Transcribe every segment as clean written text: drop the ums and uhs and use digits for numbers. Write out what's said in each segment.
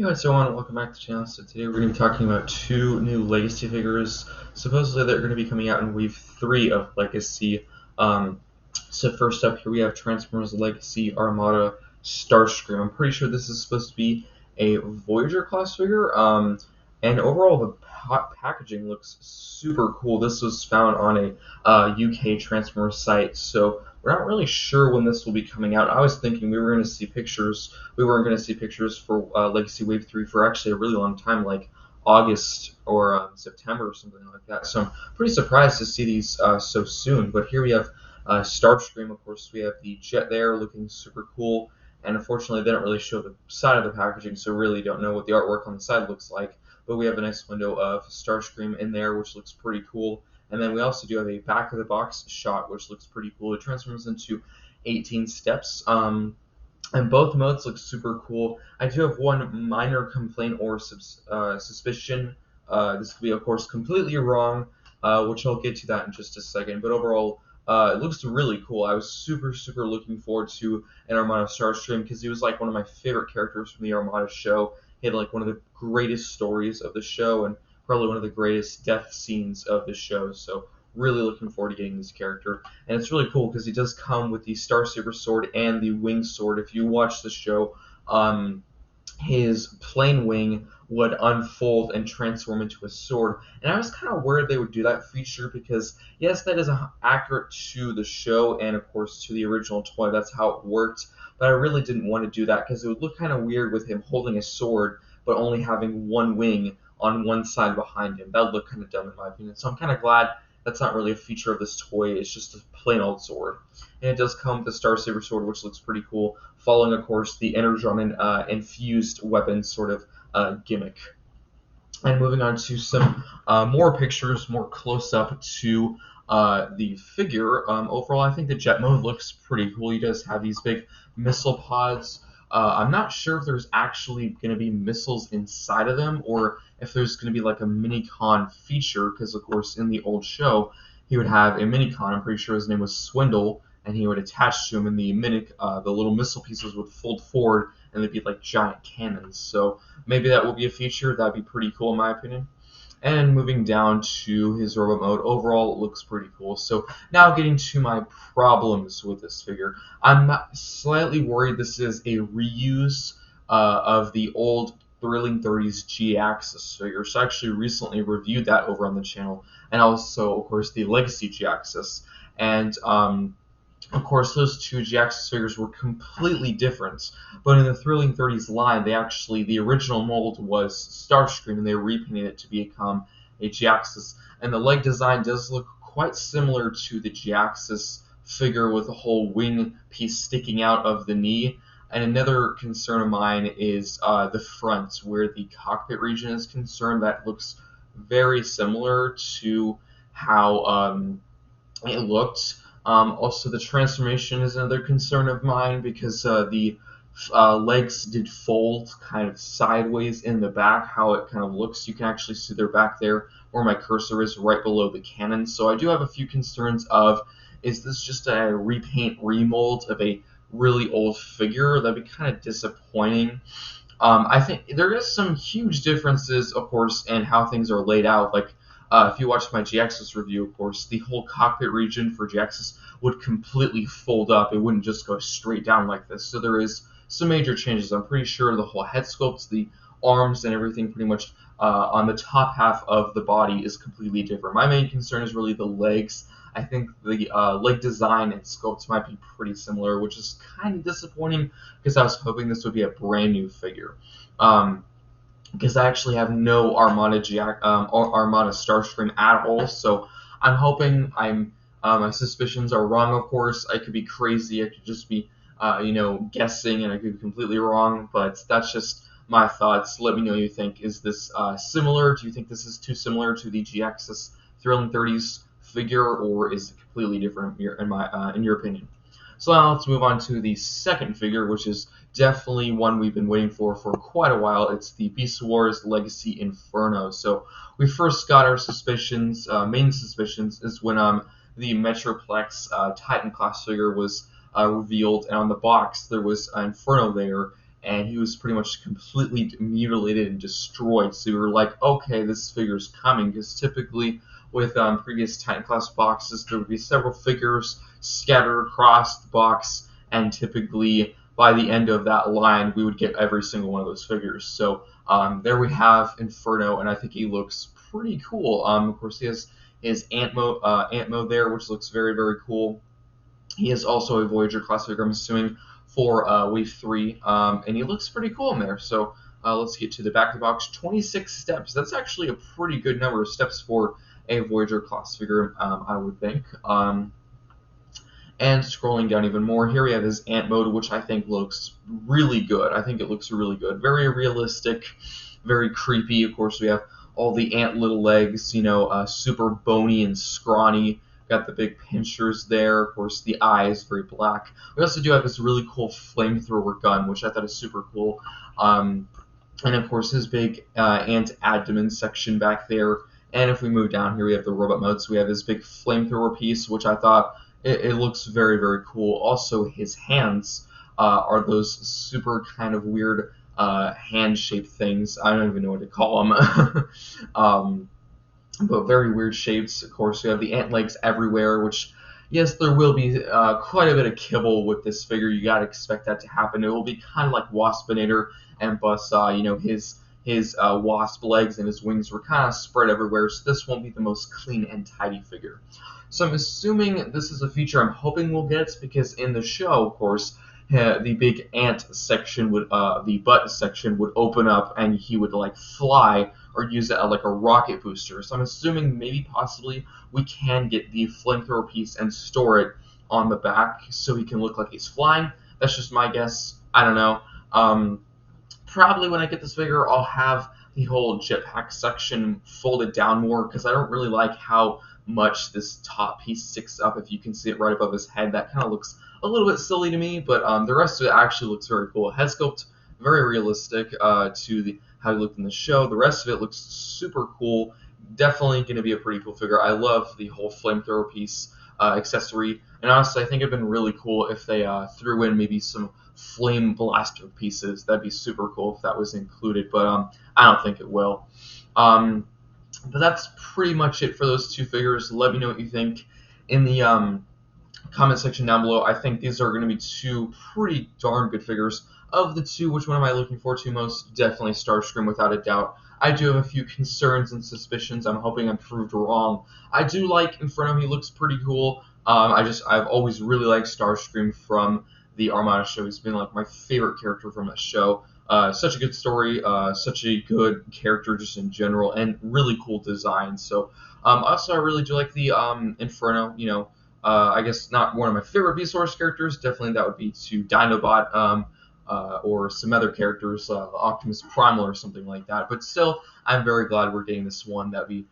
Hey, what's going on? Welcome back to the channel. So today we're going to be talking about two new Legacy figures. Supposedly they're going to be coming out in Wave 3 of Legacy. So first up here we have Transformers Legacy Armada Starscream. I'm pretty sure this is supposed to be a Voyager class figure. And overall the packaging looks super cool. This was found on a UK Transformers site, so we're not really sure when this will be coming out. I was thinking we were going to see pictures. We weren't going to see pictures for Legacy Wave 3 for actually a really long time, like August or September or something like that. So I'm pretty surprised to see these so soon. But here we have Starscream. Of course, we have the jet there looking super cool. And unfortunately, they don't really show the side of the packaging, so really don't know what the artwork on the side looks like. But we have a nice window of Starscream in there, which looks pretty cool. And then we also do have a back of the box shot, which looks pretty cool. It transforms into 18 steps. And both modes look super cool. I do have one minor complaint or suspicion. This could be, of course, completely wrong, which I'll get to that in just a second. But overall, it looks really cool. I was super looking forward to an Armada Starscream because he was like one of my favorite characters from the Armada show. He had like one of the greatest stories of the show and probably one of the greatest death scenes of the show. So really looking forward to getting this character. And it's really cool because he does come with the Star Saber sword and the wing sword. If you watch the show, his plain wing would unfold and transform into a sword. And I was kind of worried they would do that feature because, yes, that is accurate to the show and, of course, to the original toy. That's how it worked. But I really didn't want to do that because it would look kind of weird with him holding a sword but only having one wing on one side behind him. That would look kind of dumb in my opinion. So I'm kind of glad that's not really a feature of this toy. It's just a plain old sword. And it does come with the Star Saber sword, which looks pretty cool, following, of course, the Energon infused weapon sort of gimmick. And moving on to some more pictures, more close-up to the figure. Overall, I think the jet mode looks pretty cool. He does have these big missile pods. I'm not sure if there's actually going to be missiles inside of them or if there's going to be like a mini-con feature, because, of course, in the old show, he would have a mini-con. I'm pretty sure his name was Swindle, and he would attach to him, and the little missile pieces would fold forward, and they'd be like giant cannons. So maybe that will be a feature. That'd be pretty cool in my opinion. And moving down to his robot mode, overall it looks pretty cool. So now getting to my problems with this figure. I'm slightly worried this is a reuse of the old Thrilling 30s G-Axis figure. So I actually recently reviewed that over on the channel, and also, of course, the Legacy G-Axis. And of course, those two G-Axis figures were completely different, but in the Thrilling 30s line, the original mold was Starscream, and they repainted it to become a G-Axis. And the leg design does look quite similar to the G-Axis figure with a whole wing piece sticking out of the knee. And another concern of mine is the front, where the cockpit region is concerned. That looks very similar to how it looked. Also, the transformation is another concern of mine because the legs did fold kind of sideways in the back, how it kind of looks. You can actually see their back there where my cursor is right below the cannon. So I do have a few concerns of, is this just a repaint, remold of a really old figure? That'd be kind of disappointing. I think there is some huge differences, of course, in how things are laid out. Like, if you watched my G-Axis review, of course, the whole cockpit region for G-Axis would completely fold up. It wouldn't just go straight down like this. So there is some major changes. I'm pretty sure the whole head sculpts, the arms, and everything pretty much on the top half of the body is completely different. My main concern is really the legs. I think the leg design and sculpts might be pretty similar, which is kind of disappointing because I was hoping this would be a brand new figure. Because I actually have no Armada Starscream at all, so I'm hoping my suspicions are wrong. Of course, I could be crazy. I could just be, guessing, and I could be completely wrong. But that's just my thoughts. Let me know what you think. Is this similar? Do you think this is too similar to the G-Axis Thrilling 30s figure, or is it completely different in your opinion? So now let's move on to the second figure, which is definitely one we've been waiting for quite a while. It's the Beast Wars Legacy Inferno. So we first got our suspicions, main suspicions, is when the Metroplex Titan class figure was revealed, and on the box there was Inferno there, and he was pretty much completely mutilated and destroyed. So we were like, okay, this figure's coming, because typically with previous Titan class boxes, there would be several figures scattered across the box, and typically by the end of that line, we would get every single one of those figures. So there we have Inferno, and I think he looks pretty cool. Of course, he has his ant mode there, which looks very, very cool. He is also a Voyager class figure, I'm assuming, for Wave 3, and he looks pretty cool in there. So let's get to the back of the box. 26 steps. That's actually a pretty good number of steps for a Voyager class figure, I would think. And scrolling down even more, here we have his ant mode, which I think looks really good. I think it looks really good. Very realistic, very creepy. Of course, we have all the ant little legs, super bony and scrawny. Got the big pinchers there. Of course, the eyes, very black. We also do have this really cool flamethrower gun, which I thought is super cool. And of course, his big ant abdomen section back there. And if we move down here, we have the robot mode. So we have his big flamethrower piece, which I thought it looks very, very cool. Also, his hands are those super kind of weird hand-shaped things. I don't even know what to call them. But very weird shapes. Of course, we have the ant legs everywhere, which, yes, there will be quite a bit of kibble with this figure. You gotta expect that to happen. It will be kind of like Waspinator and Buzz. His wasp legs and his wings were kind of spread everywhere, so this won't be the most clean and tidy figure. So I'm assuming this is a feature I'm hoping we'll get, because in the show, of course, the big ant section would, the butt section would open up, and he would like fly or use it as like a rocket booster. So I'm assuming maybe possibly we can get the flamethrower piece and store it on the back so he can look like he's flying. That's just my guess. I don't know. Probably when I get this figure, I'll have the whole jetpack section folded down more, because I don't really like how much this top piece sticks up. If you can see it right above his head, that kind of looks a little bit silly to me, but the rest of it actually looks very cool. Head sculpt, very realistic to how he looked in the show. The rest of it looks super cool. Definitely going to be a pretty cool figure. I love the whole flamethrower piece accessory, and honestly, I think it'd been really cool if they threw in maybe some flame blaster pieces. That'd be super cool if that was included, but I don't think it will. But that's pretty much it for those two figures. Let me know what you think in the comment section down below. I think these are going to be two pretty darn good figures. Of the two, which one am I looking forward to most? Definitely Starscream, without a doubt. I do have a few concerns and suspicions. I'm hoping I'm proved wrong. I do like Inferno. He looks pretty cool. I've always really liked Starscream from the Armada show. He's been like my favorite character from that show. Such a good story, such a good character just in general, and really cool design. So also I really do like the Inferno. I guess not one of my favorite Beast-Source characters. Definitely that would be to Dinobot or some other characters, Optimus Primal or something like that. But still, I'm very glad we're getting this one. That'd be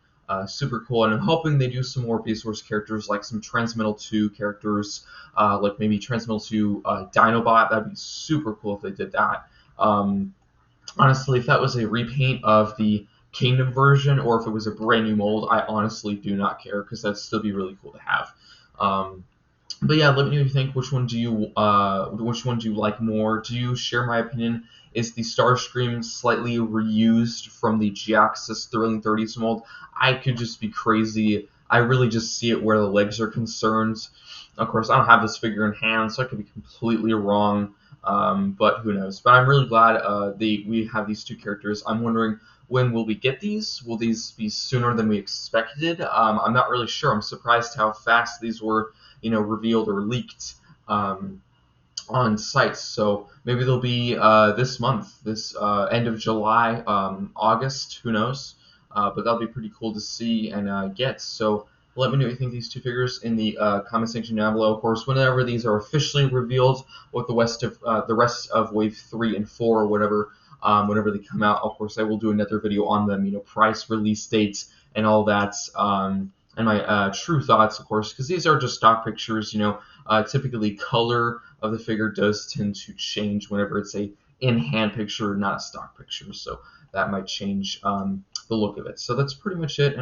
super cool, and I'm hoping they do some more Beast-Source characters, like some Transmetal 2 characters, like maybe Transmetal 2 Dinobot. That'd be super cool if they did that. Honestly, if that was a repaint of the Kingdom version, or if it was a brand new mold, I honestly do not care, because that'd still be really cool to have. But yeah, let me know what you think. Which one do you like more? Do you share my opinion? Is the Starscream slightly reused from the Geoxys Thrilling 30s mold? I could just be crazy. I really just see it where the legs are concerned. Of course, I don't have this figure in hand, so I could be completely wrong. But who knows? But I'm really glad we have these two characters. I'm wondering, when will we get these? Will these be sooner than we expected? I'm not really sure. I'm surprised how fast these were, revealed or leaked on sites. So maybe they'll be this month, this end of July, August. Who knows? But that'll be pretty cool to see and get. So let me know what you think of these two figures in the comment section down below. Of course, whenever these are officially revealed with the rest of Wave 3 and 4 or whatever, whenever they come out, of course, I will do another video on them, price, release dates, and all that, and my true thoughts, of course, because these are just stock pictures. Typically color of the figure does tend to change whenever it's a in-hand picture, not a stock picture, so that might change the look of it. So that's pretty much it. And